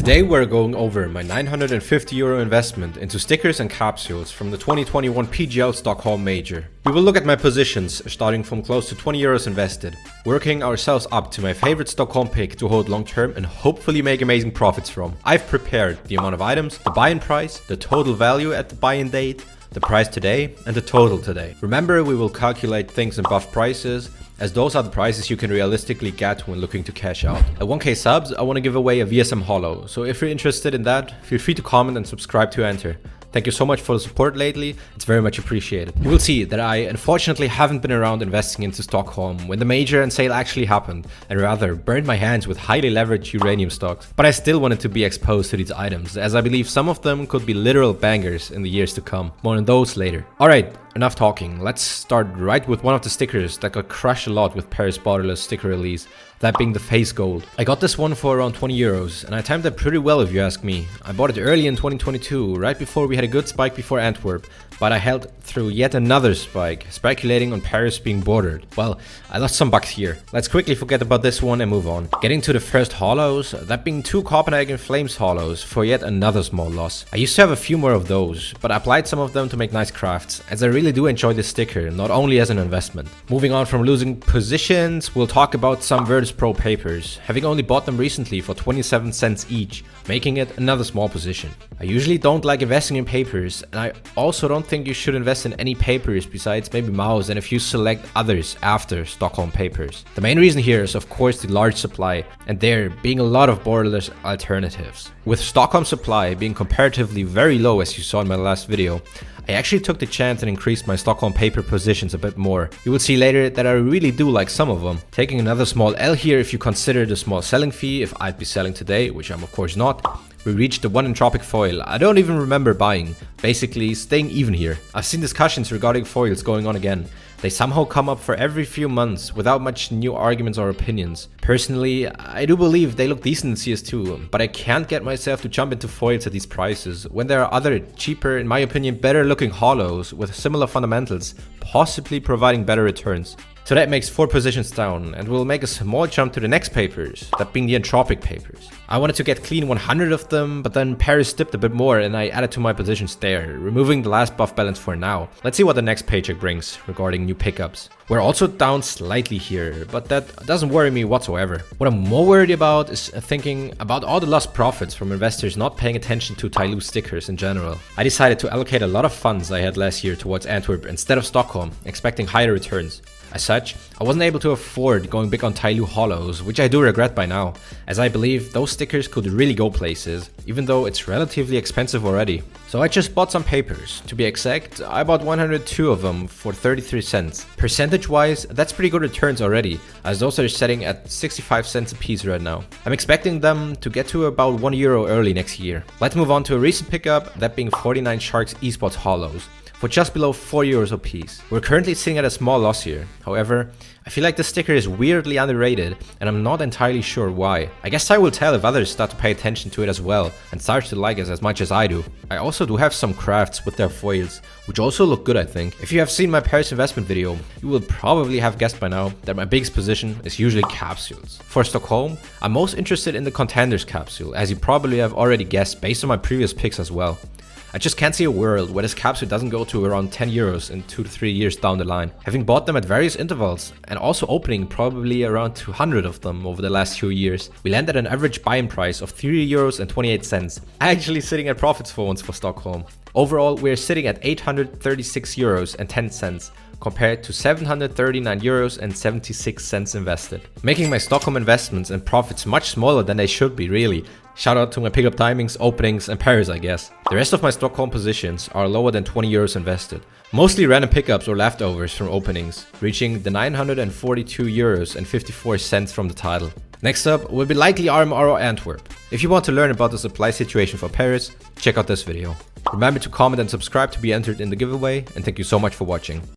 Today we're going over my €950 investment into stickers and capsules from the 2021 PGL Stockholm Major. We will look at my positions starting from close to €20 invested, working ourselves up to my favorite Stockholm pick to hold long term and hopefully make amazing profits from. I've prepared the amount of items, the buy-in price, the total value at the buy-in date, the price today, and the total today. Remember, we will calculate things in buff prices, as those are the prices you can realistically get when looking to cash out. At 1k subs, I want to give away a VSM Holo, so if you're interested in that, feel free to comment and subscribe to enter. Thank you so much for the support lately, it's very much appreciated. You will see that I unfortunately haven't been around investing into Stockholm when the major and sale actually happened, and rather burned my hands with highly leveraged uranium stocks. But I still wanted to be exposed to these items, as I believe some of them could be literal bangers in the years to come. More on those later. Alright, enough talking. Let's start right with one of the stickers that got crushed a lot with Paris Borderless sticker release, that being the Face Gold. I got this one for around €20 and I timed it pretty well if you ask me. I bought it early in 2022, right before we had a good spike before Antwerp, but I held through yet another spike, speculating on Paris being bordered. Well, I lost some bucks here. Let's quickly forget about this one and move on. Getting to the first holos, that being two Copenhagen Flames holos for yet another small loss. I used to have a few more of those, but I applied some of them to make nice crafts, as I really do enjoy this sticker, not only as an investment. Moving on from losing positions, we'll talk about some Virtus Pro papers, having only bought them recently for 27 cents each, making it another small position. I usually don't like investing in papers, and I also don't think you should invest in any papers besides maybe mouse and if you select others after Stockholm papers. The main reason here is of course the large supply, and there being a lot of borderless alternatives. With Stockholm supply being comparatively very low, as you saw in my last video, I actually took the chance and increased my Stockholm paper positions a bit more. You will see later that I really do like some of them. Taking another small L here if you consider the small selling fee if I'd be selling today, which I'm of course not. We reached the 1 entropic foil. I don't even remember buying, basically staying even here. I've seen discussions regarding foils going on again. They somehow come up for every few months without much new arguments or opinions. Personally, I do believe they look decent in CS2, but I can't get myself to jump into foils at these prices when there are other cheaper, in my opinion, better looking holos with similar fundamentals, possibly providing better returns. So that makes 4 positions down, and we'll make a small jump to the next papers, that being the entropic papers. I wanted to get clean 100 of them, but then Paris dipped a bit more and I added to my positions there, removing the last buff balance for now. Let's see what the next paycheck brings regarding new pickups. We're also down slightly here, but that doesn't worry me whatsoever. What I'm more worried about is thinking about all the lost profits from investors not paying attention to Tyloo stickers in general. I decided to allocate a lot of funds I had last year towards Antwerp instead of Stockholm, expecting higher returns. As such, I wasn't able to afford going big on Tyloo holos, which I do regret by now, as I believe those stickers could really go places, even though it's relatively expensive already. So I just bought some papers. To be exact, I bought 102 of them for 33 cents. Percentage wise, that's pretty good returns already, as those are setting at 65 cents a piece right now. I'm expecting them to get to about €1 early next year. Let's move on to a recent pickup, that being 49 Sharks Esports holos, for just below €4 a piece. We're currently sitting at a small loss here. However, I feel like the sticker is weirdly underrated and I'm not entirely sure why. I guess I will tell if others start to pay attention to it as well and start to like it as much as I do. I also do have some crafts with their foils, which also look good I think. If you have seen my Paris investment video, you will probably have guessed by now that my biggest position is usually capsules. For Stockholm, I'm most interested in the Contenders capsule, as you probably have already guessed based on my previous picks as well. I just can't see a world where this capsule doesn't go to around €10 in 2 to 3 years down the line. Having bought them at various intervals and also opening probably around 200 of them over the last few years, we land at an average buy-in price of €3.28, actually sitting at profits for once for Stockholm. Overall, we're sitting at €836.10 compared to €739.76 invested, making my Stockholm investments and profits much smaller than they should be really. Shout out to my pickup timings, openings and pairs I guess. The rest of my Stockholm positions are lower than €20 invested, mostly random pickups or leftovers from openings, reaching the €942.54 from the title. Next up will be likely RMR or Antwerp. If you want to learn about the supply situation for Paris, check out this video. Remember to comment and subscribe to be entered in the giveaway, and thank you so much for watching.